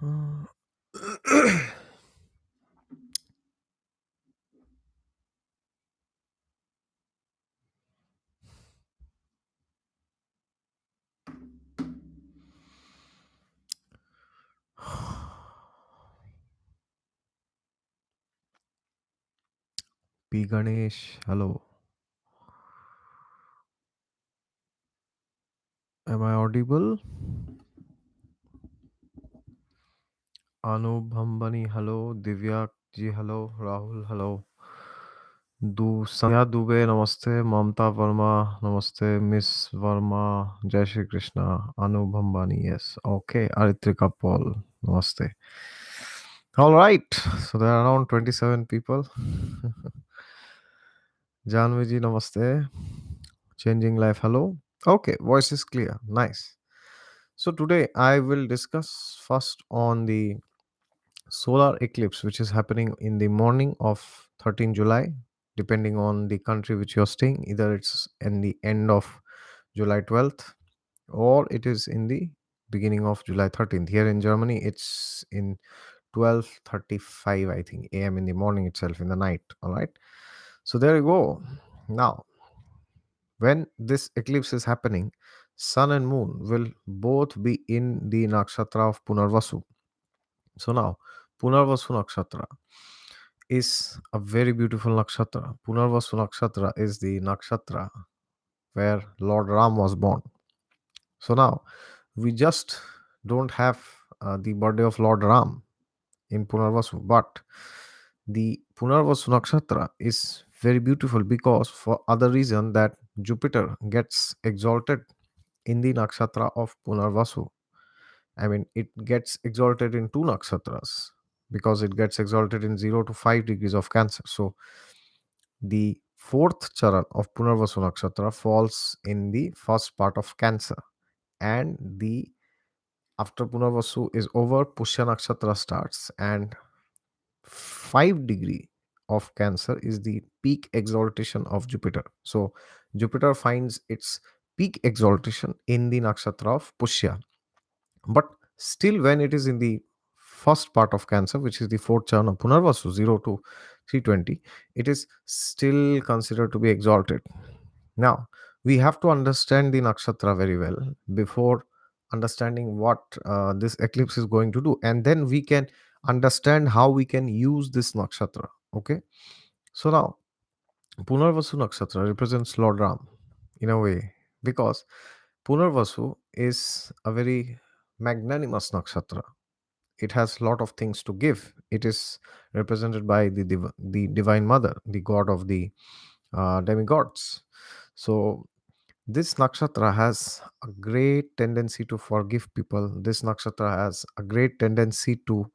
Uh, P. Ganesh, hello. Am I audible? Anu Bhambani, hello. Divya ji, hello. Rahul, hello. Sandhya Dubey, namaste. Mamta Verma, namaste. Miss Verma, Jai Shri Krishna. Anu Bhambani, yes. Okay. Aritrika Paul, namaste. All right. So there are around 27 people. Janvi ji, namaste. Changing life, hello. Okay. Voice is clear. Nice. So today I will discuss first on the solar eclipse, which is happening in the morning of 13 July, depending on the country which you're staying. Either it's in the end of July 12th or it is in the beginning of July 13th. Here in Germany, it's in 12:35, I think, AM in the morning itself, in the night. All right. So there you go. Now, when this eclipse is happening, sun and moon will both be in the nakshatra of Punarvasu. So now, Punarvasu Nakshatra is a very beautiful nakshatra. Punarvasu Nakshatra is the nakshatra where Lord Ram was born. So now, we just don't have the birthday of Lord Ram in Punarvasu, but the Punarvasu Nakshatra is very beautiful because for other reason that Jupiter gets exalted in the nakshatra of Punarvasu. I mean, it gets exalted in two nakshatras because it gets exalted in 0 to 5 degrees of Cancer. So the fourth charan of Punarvasu Nakshatra falls in the first part of Cancer, and the after Punarvasu is over, Pushya Nakshatra starts, and 5 degree of Cancer is the peak exaltation of Jupiter. So Jupiter finds its peak exaltation in the nakshatra of Pushya. But still, when it is in the first part of Cancer, which is the fourth charn of Punarvasu, 0 to 320, it is still considered to be exalted. Now, we have to understand the nakshatra very well before understanding what this eclipse is going to do. And then we can understand how we can use this nakshatra. Okay. So now, Punarvasu Nakshatra represents Lord Ram in a way because Punarvasu is a very magnanimous nakshatra. It has lot of things to give. It is represented by the divine mother, the god of the demigods. So this nakshatra has a great tendency to forgive people. This nakshatra has a great tendency to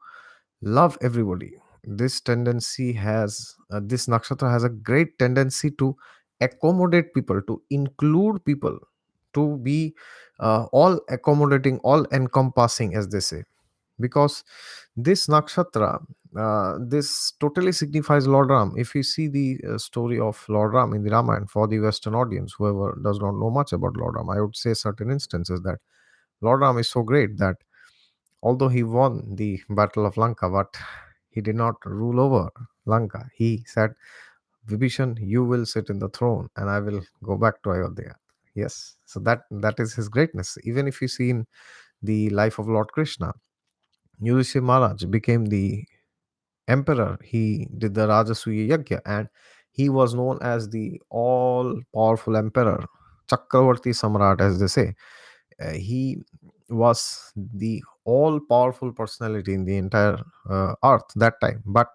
love everybody. This nakshatra has a great tendency to accommodate people, to include people, to be all accommodating, all encompassing, as they say, because this nakshatra, this totally signifies Lord Ram. If you see the story of Lord Ram in the Ramayana, for the Western audience, whoever does not know much about Lord Ram, I would say certain instances that Lord Ram is so great that although he won the Battle of Lanka, but he did not rule over Lanka. He said, Vibhishan, you will sit in the throne and I will go back to Ayodhya. Yes. So that is his greatness. Even if you see in the life of Lord Krishna, Yudhishthira Maharaj became the emperor. He did the Rajasuya Yagya and he was known as the all powerful emperor, Chakravarti Samrat, as they say. He was the all powerful personality in the entire earth that time. But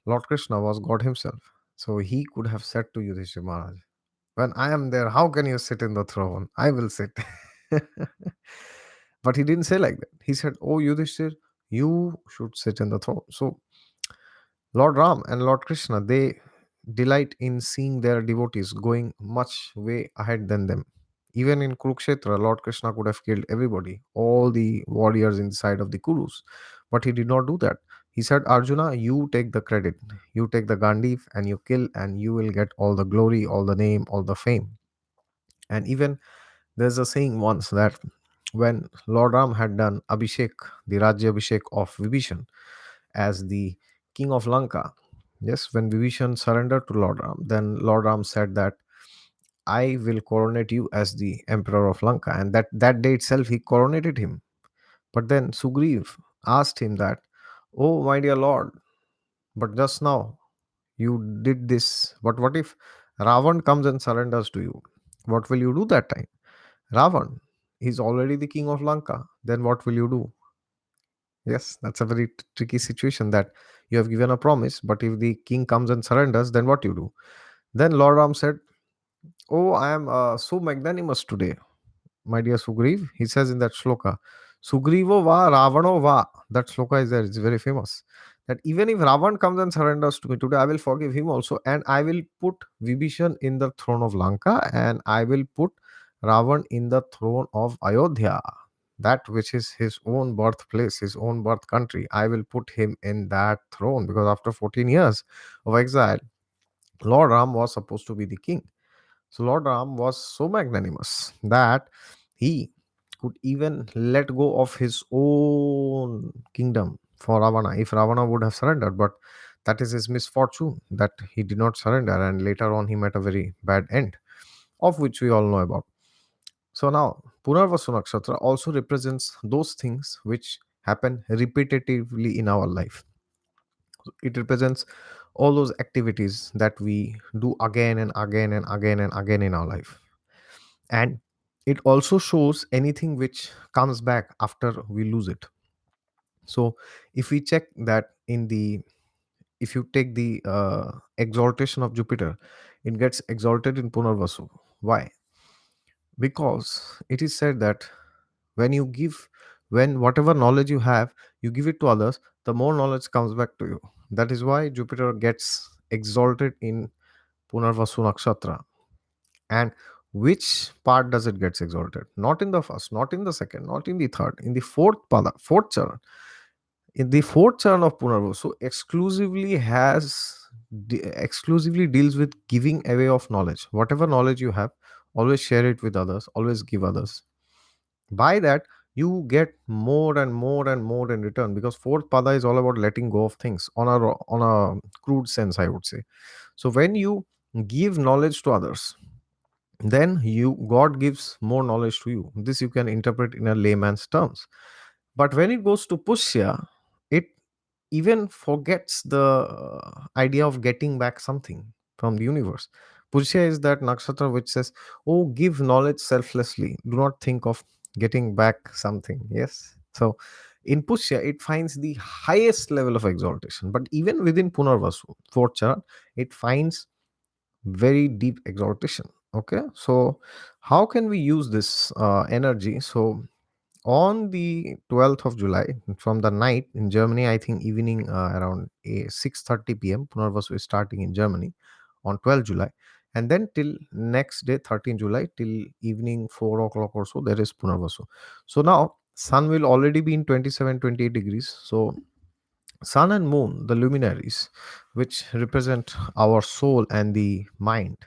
Lord Krishna was God himself. So he could have said to Yudhishthira Maharaj, when I am there, how can you sit in the throne? I will sit. But he didn't say like that. He said, oh, Yudhishthir, you should sit in the throne. So Lord Ram and Lord Krishna, they delight in seeing their devotees going much way ahead than them. Even in Kurukshetra, Lord Krishna could have killed everybody, all the warriors inside of the Kurus. But he did not do that. He said, Arjuna, you take the credit, you take the Gandhi and you kill, and you will get all the glory, all the name, all the fame. And even there's a saying once that when Lord Ram had done Abhishek, the Rajya Abhishek of Vibhishan as the king of Lanka. Yes, when Vibhishan surrendered to Lord Ram, then Lord Ram said that I will coronate you as the emperor of Lanka. And that day itself, he coronated him. But then Sugriv asked him that, oh, my dear Lord, but just now you did this. But what if Ravan comes and surrenders to you? What will you do that time? Ravan is already the king of Lanka. Then what will you do? Yes, that's a very tricky situation that you have given a promise, but if the king comes and surrenders, then what you do? Then Lord Ram said, oh, I am so magnanimous today, my dear Sugriv. He says in that shloka, Sugrivo va Ravano va. That shloka is there, it's very famous. That even if Ravan comes and surrenders to me today, I will forgive him also, and I will put Vibhishan in the throne of Lanka, and I will put Ravan in the throne of Ayodhya, that which is his own birthplace, his own birth country. I will put him in that throne because after 14 years of exile, Lord Ram was supposed to be the king. So Lord Ram was so magnanimous that he could even let go of his own kingdom for Ravana if Ravana would have surrendered. But that is his misfortune that he did not surrender, and later on he met a very bad end, of which we all know about. So now Punarvasu Nakshatra also represents those things which happen repetitively in our life. It represents all those activities that we do again and again and again and again in our life. And it also shows anything which comes back after we lose it. So if we check that in the if you take the exaltation of Jupiter, it gets exalted in Punarvasu. Why? Because it is said that when you give, when whatever knowledge you have, you give it to others, the more knowledge comes back to you. That is why Jupiter gets exalted in Punarvasu Nakshatra. And which part does it gets exalted? Not in the first, not in the second, not in the third, in the fourth pada, fourth charan. In the fourth charan of Punarvasu, exclusively deals with giving away of knowledge. Whatever knowledge you have, always share it with others, always give others. By that, you get more and more and more in return, because fourth pada is all about letting go of things on a crude sense, I would say. So when you give knowledge to others, then you god gives more knowledge to you. This you can interpret in a layman's terms. But when it goes to pushya, it even forgets the idea of getting back something from the universe. Pushya is that nakshatra which says, oh, give knowledge selflessly, do not think of getting back something. Yes, so in pushya it finds the highest level of exaltation, but even within punarvasu fourth chart, it finds very deep exaltation. Okay, so how can we use this energy? So on the 12th of July, from the night in Germany, I think evening around 6:30 p.m. Punarvasu is starting in Germany on 12th July, and then till next day 13th July till evening 4 o'clock or so there is Punarvasu. So now sun will already be in 27-28 degrees. So sun and moon, the luminaries, which represent our soul and the mind.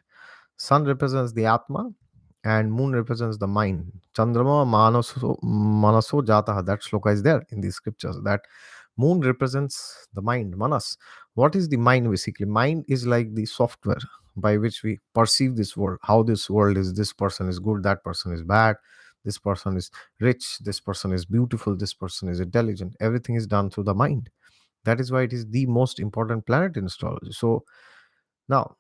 Sun represents the Atma and moon represents the mind. Chandrama manaso jataha. That shloka is there in the scriptures. That moon represents the mind, manas. What is the mind basically? Mind is like the software by which we perceive this world. How this world is. This person is good, that person is bad. This person is rich, this person is beautiful, this person is intelligent. Everything is done through the mind. That is why it is the most important planet in astrology. So now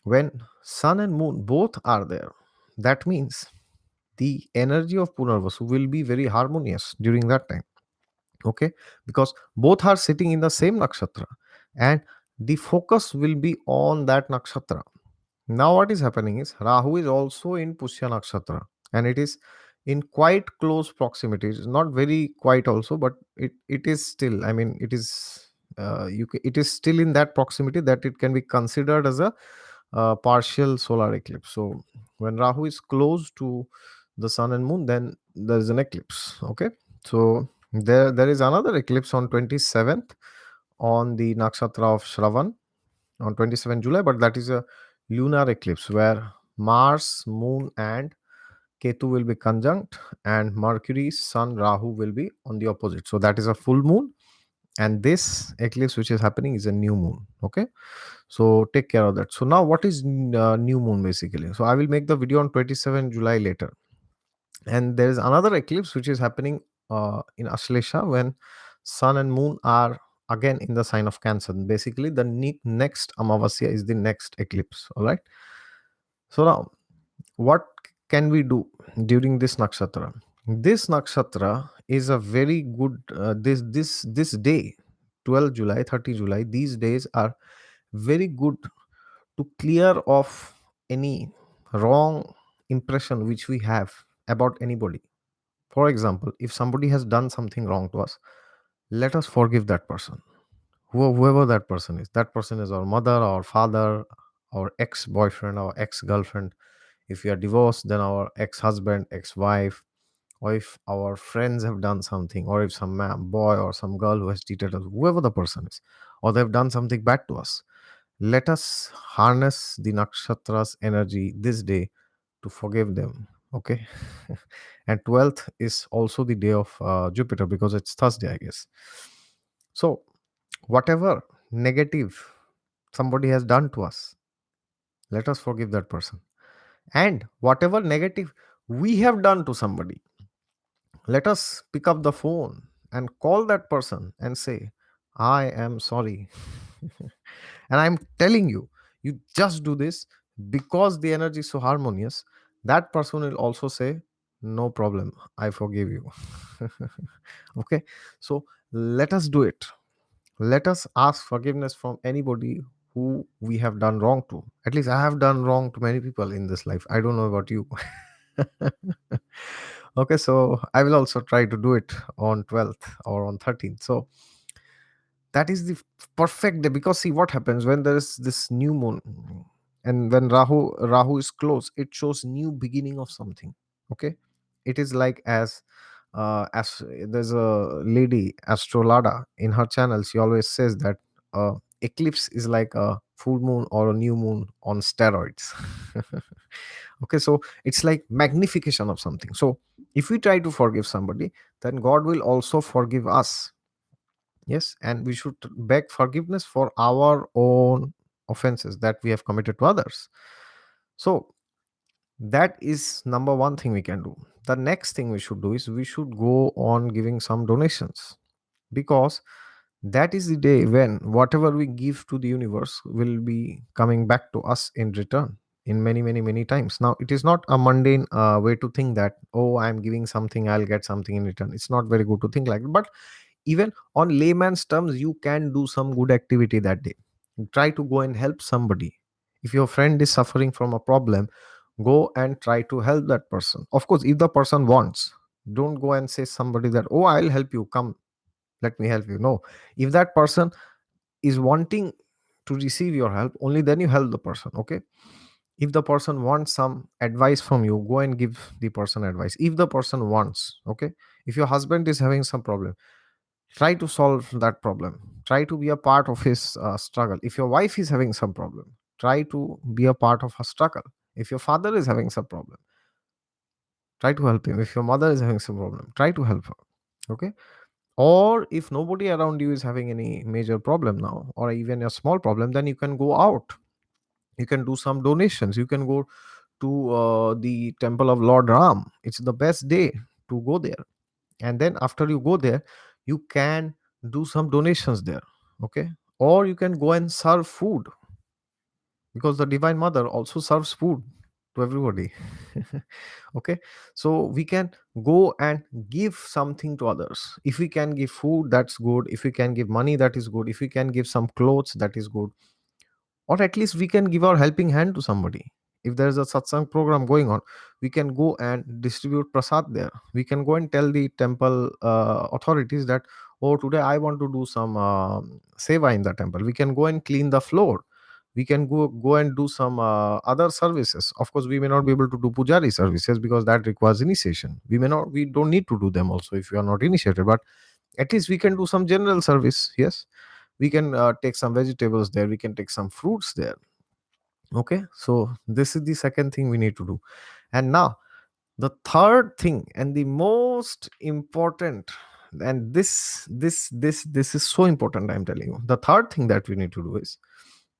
when sun and moon both are there, that means the energy of Punarvasu will be very harmonious during that time. Okay, because both are sitting in the same nakshatra, and the focus will be on that nakshatra. Now, what is happening is Rahu is also in Pushya Nakshatra, and it is in quite close proximity. It's not very quite also, but it is still. I mean, it is it is still in that proximity that it can be considered as a partial solar eclipse. So when Rahu is close to the sun and moon, then there is an eclipse. Okay, so there is another eclipse on 27th on the nakshatra of Shravan on 27th July, but that is a lunar eclipse where Mars, Moon, and Ketu will be conjunct, and Mercury, Sun, Rahu will be on the opposite. So that is a full moon, and this eclipse which is happening is a new moon. Okay, so take care of that. So now, what is new moon basically? So I will make the video on 27 July later, and there is another eclipse which is happening in Ashlesha when Sun and Moon are again in the sign of Cancer. Basically, the next Amavasya is the next eclipse. All right. So now, what can we do during this nakshatra? This nakshatra is a very good this day, 12 July, 30 July. These days are very good to clear off any wrong impression which we have about anybody. For example, if somebody has done something wrong to us, let us forgive that person. Whoever that person is. That person is our mother, our father, our ex boyfriend, our ex girlfriend. If we are divorced, then our ex husband, ex wife, or if our friends have done something, or if some boy or some girl who has cheated us, whoever the person is, or they've done something bad to us, let us harness the nakshatra's energy this day to forgive them. Okay. And 12th is also the day of Jupiter because it's Thursday, I guess. So, whatever negative somebody has done to us, let us forgive that person. And whatever negative we have done to somebody, let us pick up the phone and call that person and say, I am sorry. And I'm telling you, you just do this because the energy is so harmonious. That person will also say, no problem, I forgive you. Okay, so let us do it. Let us ask forgiveness from anybody who we have done wrong to. At least I have done wrong to many people in this life. I don't know about you. Okay, so I will also try to do it on 12th or on 13th. So that is the perfect day, because see what happens when there is this new moon, and when Rahu is close, it shows new beginning of something. Okay, it is like as there's a lady Astrolada in her channel, she always says that eclipse is like a full moon or a new moon on steroids. Okay, so it's like magnification of something. So if we try to forgive somebody, then God will also forgive us. Yes, and we should beg forgiveness for our own offenses that we have committed to others. So that is number one thing we can do. The next thing we should do is we should go on giving some donations, because that is the day when whatever we give to the universe will be coming back to us in return in many many many times. Now it is not a mundane way to think that, oh, I'm giving something, I'll get something in return. It's not very good to think like that. But even on layman's terms, you can do some good activity that day. Try to go and help somebody. If your friend is suffering from a problem, go and try to help that person. Of course, if the person wants, don't go and say somebody that, oh, I'll help you, come, let me help you. No, if that person is wanting to receive your help, only then you help the person. Okay, if the person wants some advice from you, go and give the person advice. If the person wants, okay, if your husband is having some problem, try to solve that problem. Try to be a part of his struggle. If your wife is having some problem, try to be a part of her struggle. If your father is having some problem, try to help him. If your mother is having some problem, try to help her. Okay, or if nobody around you is having any major problem now, or even a small problem, then you can go out. You can do some donations. You can go to the temple of Lord Ram. It's the best day to go there. And then after you go there, you can do some donations there. Okay, or you can go and serve food, because the divine mother also serves food to everybody. Okay, so we can go and give something to others. If we can give food, that's good. If we can give money, that is good. If we can give some clothes, that is good. Or at least we can give our helping hand to somebody. If there is a satsang program going on, we can go and distribute prasad there. We can go and tell the temple authorities that, oh, today I want to do some seva in the temple. We can go and clean the floor. We can go and do some other services. Of course, we may not be able to do pujari services because that requires initiation. We don't need to do them also if you are not initiated, but at least we can do some general service. Yes, we can take some vegetables there, we can take some fruits there. Okay, so this is the second thing we need to do. And now The third thing and the most important, and this is so important, I'm telling you, the third thing that we need to do is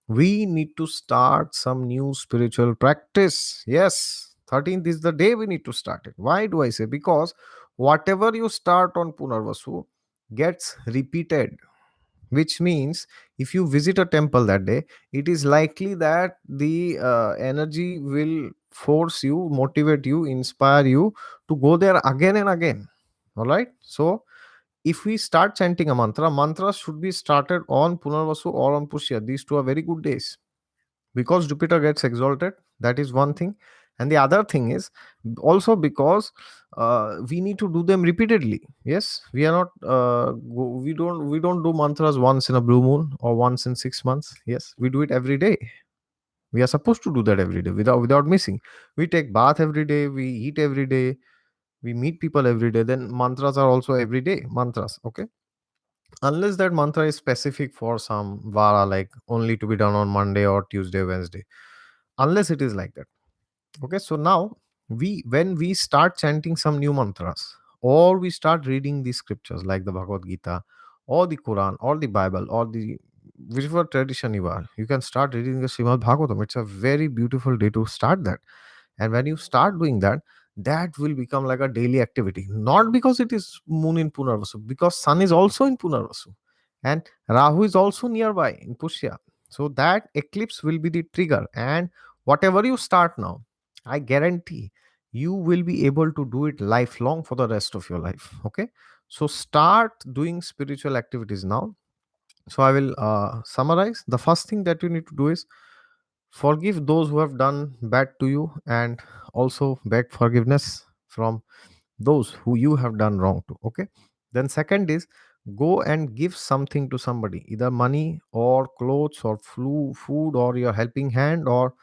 we need to start some new spiritual practice. Yes, 13th is the day we need to start it. Why do I say? Because whatever you start on Punarvasu gets repeated, which means if you visit a temple that day, it is likely that the energy will force you, motivate you, inspire you to go there again and again. All right. So if we start chanting a mantra should be started on Punarvasu or on Pushya. These two are very good days because Jupiter gets exalted. That is one thing. And the other thing is also because we need to do them repeatedly. Yes, we are not we don't do mantras once in a blue moon or once in 6 months. Yes, we do it every day. We are supposed to do that every day without missing. We take bath every day, we eat every day, we meet people every day. Then mantras are also every day mantras. Okay, unless that mantra is specific for some vara, like only to be done on Monday or Tuesday, Wednesday, unless it is like that. Okay, so now when we start chanting some new mantras, or we start reading the scriptures like the Bhagavad Gita or the Quran or the Bible or the whichever tradition you are, you can start reading the Srimad Bhagavatam. It's a very beautiful day to start that. And when you start doing that, that will become like a daily activity, not because it is moon in Punarvasu, because sun is also in Punarvasu and Rahu is also nearby in Pushya. So that eclipse will be the trigger, and whatever you start now, I guarantee you will be able to do it lifelong for the rest of your life. Okay, so start doing spiritual activities now. So I will summarize. The first thing that you need to do is forgive those who have done bad to you, and also beg forgiveness from those who you have done wrong to. Okay, then second is go and give something to somebody, either money or clothes or food or your helping hand, or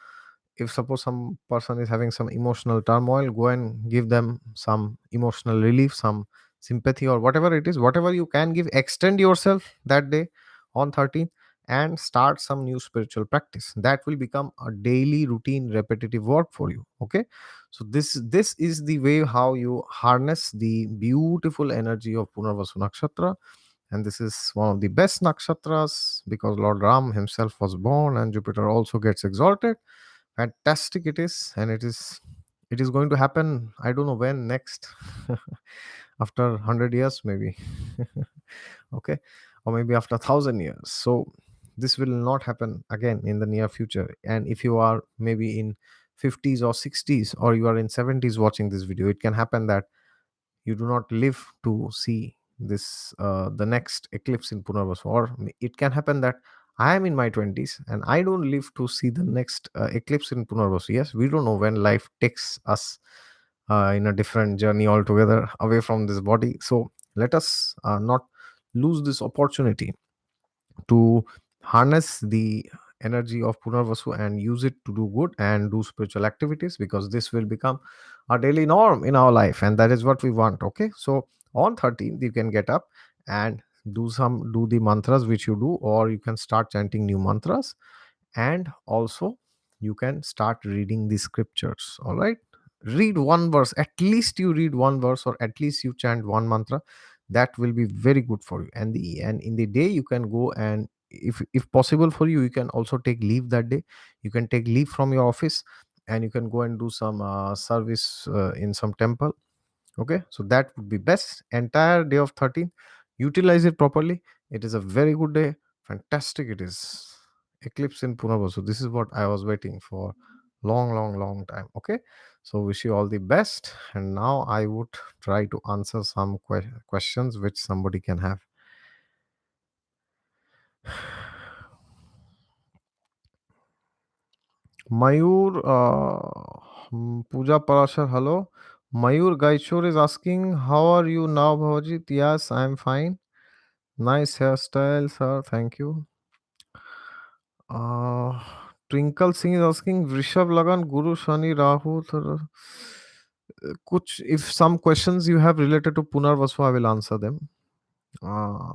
if suppose some person is having some emotional turmoil, go and give them some emotional relief, some sympathy, or whatever it is, whatever you can give, extend yourself that day on 13th, and start some new spiritual practice that will become a daily routine repetitive work for you. Okay, so this is the way how you harness the beautiful energy of Punarvasu Nakshatra. And this is one of the best nakshatras because Lord Ram himself was born and Jupiter also gets exalted. Fantastic it is, and it is going to happen. I don't know when next, after 100 years maybe, okay, or maybe after 1,000 years. So this will not happen again in the near future. And if you are maybe in 50s or 60s, or you are in 70s watching this video, it can happen that you do not live to see this the next eclipse in Punarvasu, or it can happen that I am in my 20s and I don't live to see the next eclipse in Punarvasu. Yes, we don't know when life takes us in a different journey altogether away from this body. So let us not lose this opportunity to harness the energy of Punarvasu and use it to do good and do spiritual activities, because this will become a daily norm in our life, and that is what we want. Okay, so on 13th you can get up and do the mantras which you do, or you can start chanting new mantras, and also you can start reading the scriptures. All right, read one verse, at least you read one verse, or at least you chant one mantra. That will be very good for you. And in the day you can go, and if possible for you, you can also take leave that day. You can take leave from your office and you can go and do some service in some temple. Okay, so that would be best. Entire day of 13, utilize it properly. It is a very good day. Fantastic it is. Eclipse in Punarvasu, this is what I was waiting for long time. Okay, so wish you all the best, and now I would try to answer some questions which somebody can have. Mayur Puja Parashar, hello. Mayur Gaishore is asking, how are you now, Bhavajit? Yes, I am fine. Nice hairstyle, sir. Thank you. Uh, Twinkle Singh is asking, Vrishabh Lagan, Guru Shani Rahu. Kuch, if some questions you have related to Punarvasu, I will answer them. Uh,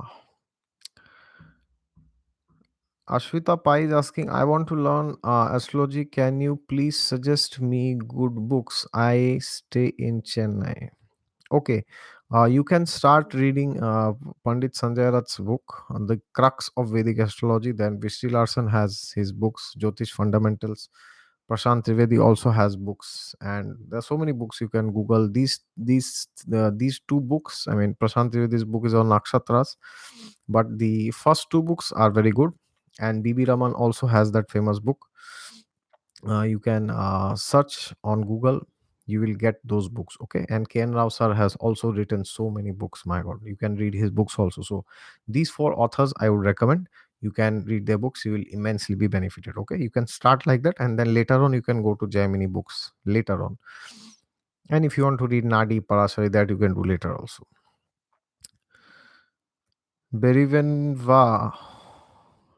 Ashwita Pai is asking, I want to learn astrology. Can you please suggest me good books? I stay in Chennai. Okay. You can start reading Pandit Sanjay Rath's book on the crux of Vedic astrology. Then Vishnu Larson has his books, Jyotish Fundamentals. Prashant Trivedi also has books, and there are so many books you can Google. These two books. I mean, Prashant Trivedi's book is on nakshatras, but the first two books are very good. And B.B. Raman also has that famous book. You can search on Google. You will get those books. Okay, and Ken Rao sir has also written so many books. My God, you can read his books also. So these four authors I would recommend. You can read their books. You will immensely be benefited. Okay, you can start like that, and then later on you can go to Gemini books later on. And if you want to read Nadi Parashari, that you can do later also. Berivenva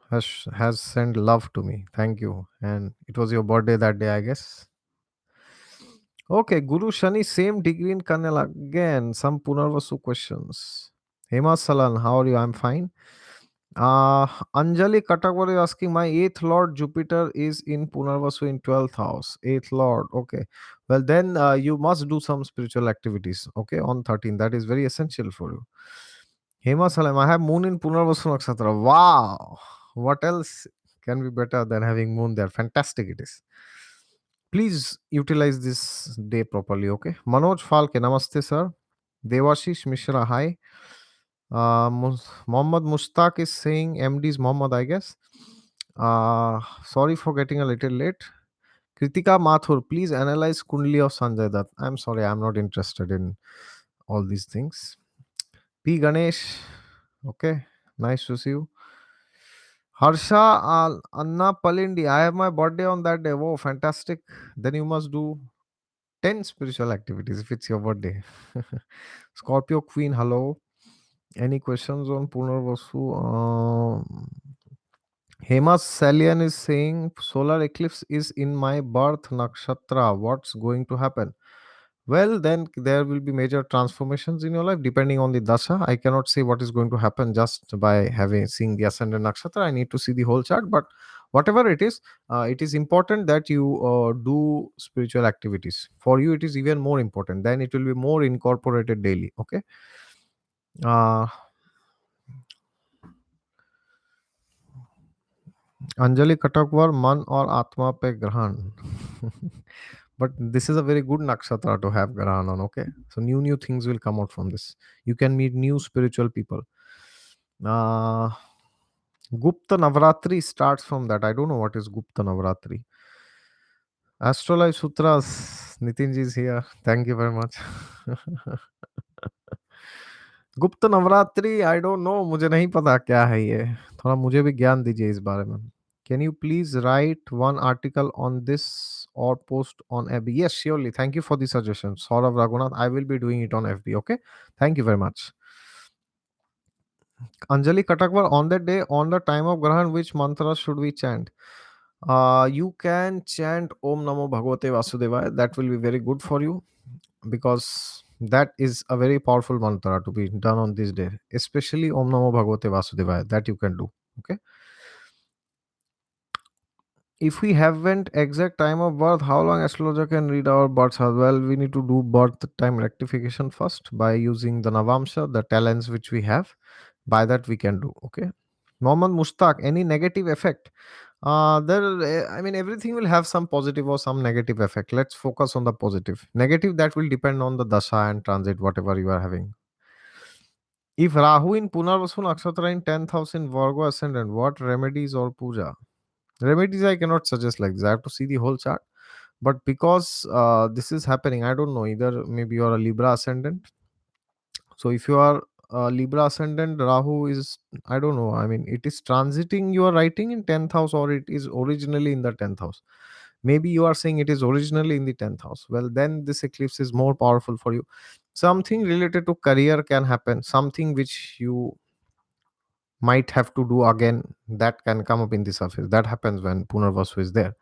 has sent love to me. Thank you. And it was your birthday that day, I guess. Okay, Guru Shani, same degree in Kannel again. Some Punarvasu questions. Hema Salan, how are you? I'm fine. Anjali Katakwar is asking, my eighth lord Jupiter is in Punarvasu in 12th house. Eighth lord. Okay. Well, then you must do some spiritual activities. Okay, on 13. That is very essential for you. Hema Salam, I have moon in Punarvasu Nakshatra. Wow. What else can be better than having moon there? Fantastic it is. Please utilize this day properly, okay? Manoj Falke, namaste, sir. Devashish Mishra, hi. Mohammad Mustaq is saying MD is Mohammad, I guess. Sorry for getting a little late. Kritika Mathur, please analyze Kundli of Sanjay Dutt. I'm sorry, I'm not interested in all these things. P. Ganesh, okay, nice to see you. Harsha Anna Palindi, I have my birthday on that day. Oh, fantastic. Then you must do 10 spiritual activities if it's your birthday. Scorpio Queen, hello. Any questions on Punarvasu? Hema Salian is saying solar eclipse is in my birth nakshatra. What's going to happen? Well, then there will be major transformations in your life depending on the dasha. I cannot say what is going to happen just by having seeing the ascendant nakshatra. I need to see the whole chart. But whatever it is important that you do spiritual activities. For you, it is even more important. Then it will be more incorporated daily. Okay. Uh, Anjali कटकवर मन और आत्मा पे ग्रहण but this is a very good nakshatra to have grahan on. Okay, so new things will come out from this. You can meet new spiritual people. uh Gupta Navratri starts from that. I don't know what is Gupta Navratri. Astrology Sutras, Nitinji is here. Thank you very much. गुप्त Navratri I don't know, मुझे नहीं पता क्या है ये. थोड़ा मुझे भी ज्ञान दीजिए इस बारे में. Can you please write one article on this or post on FB? Yes, surely. Thank you for the suggestion. Saurav Raghunath, I will be doing it on FB. Okay. Thank you very much. Anjali Katakvar, on that day, on the time of Grahan, which mantra should we chant? You can chant Om Namo Bhagavate Vasudevaya. That will be very good for you because that is a very powerful mantra to be done on this day, especially Om Namo Bhagavate Vasudevaya. That you can do. Okay. If we haven't exact time of birth, how long astrologer can read our births as well? We need to do birth time rectification first by using the Navamsha, the talents which we have. By that we can do. Okay. Mohammad Mustaq, any negative effect? I mean, everything will have some positive or some negative effect. Let's focus on the positive. Negative, that will depend on the dasha and transit, whatever you are having. If Rahu in Punarvasu Nakshatra in 10,000 Virgo ascendant, what remedies or puja? Remedies I cannot suggest like this. I have to see the whole chart. But because this is happening, I don't know, either maybe you're a Libra ascendant. So if you are a Libra ascendant, Rahu is, I don't know, I mean, it is transiting your writing in 10th house or it is originally in the 10th house. Maybe you are saying it is originally in the 10th house. Well, then this eclipse is more powerful for you. Something related to career can happen, something which you might have to do again, that can come up in the surface. That happens when Punarvasu is there.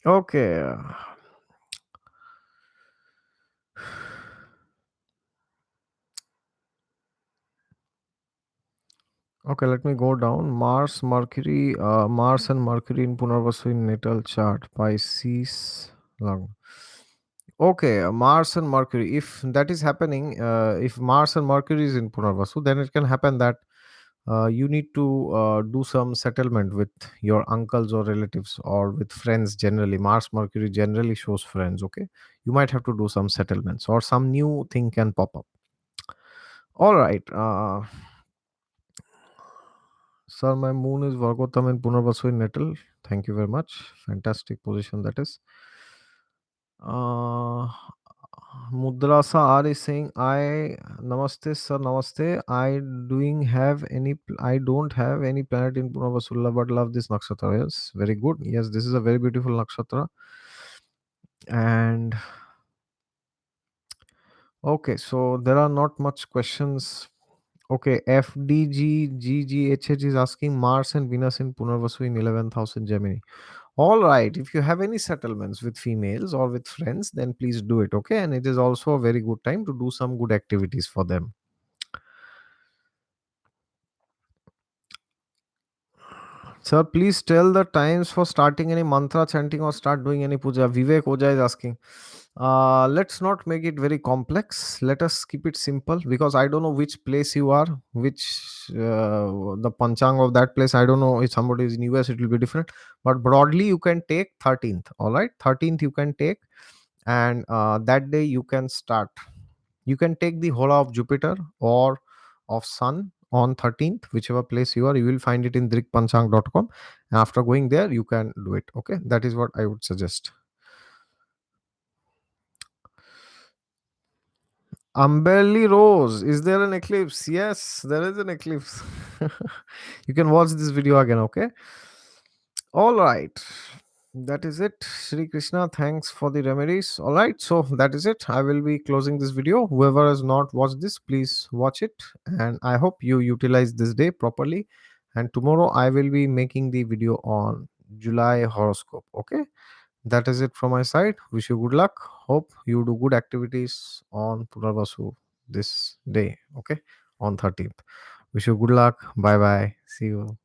Okay. Okay, let me go down. Mars and Mercury in Punarvasu in natal chart. Pisces. Lagna. Okay, Mars and Mercury. If that is happening, if Mars and Mercury is in Punarvasu, then it can happen that you need to do some settlement with your uncles or relatives or with friends generally. Mars, Mercury generally shows friends. Okay, you might have to do some settlements or some new thing can pop up. All right. Sir, my moon is Vargotam in Punarvasu in Natal. Thank you very much. Fantastic position that is. Uh, Mudrasa R is saying, I Namaste, sir, Namaste. I don't have any planet in Punarvasulla, but love this nakshatra. Yes, very good. Yes, this is a very beautiful nakshatra. And okay, so there are not much questions. Okay, FDGGGHH is asking Mars and Venus in Punarvasu in 11th house in Gemini. All right. If you have any settlements with females or with friends, then please do it. Okay. And it is also a very good time to do some good activities for them. Sir, please tell the times for starting any mantra chanting or start doing any puja. Vivek Oja is asking. Let's not make it very complex. Let us keep it simple because I don't know which place you are, the panchang of that place. I don't know if somebody is in US, it will be different. But broadly, you can take 13th. All right. 13th you can take. And that day you can start. You can take the hola of Jupiter or of Sun on 13th, whichever place you are. You will find it in drikpanchang.com. And after going there, you can do it. Okay, that is what I would suggest. Ambelli Rose, is there an eclipse? Yes, there is an eclipse. You can watch this video again. Okay. All right. That is it. Shri Krishna, thanks for the remedies. All right. So that is it. I will be closing this video. Whoever has not watched this, please watch it. And I hope you utilize this day properly. And tomorrow I will be making the video on July horoscope. Okay. That is it from my side. Wish you good luck. Hope you do good activities on Punarvasu this day. Okay. On 13th. Wish you good luck. Bye bye. See you.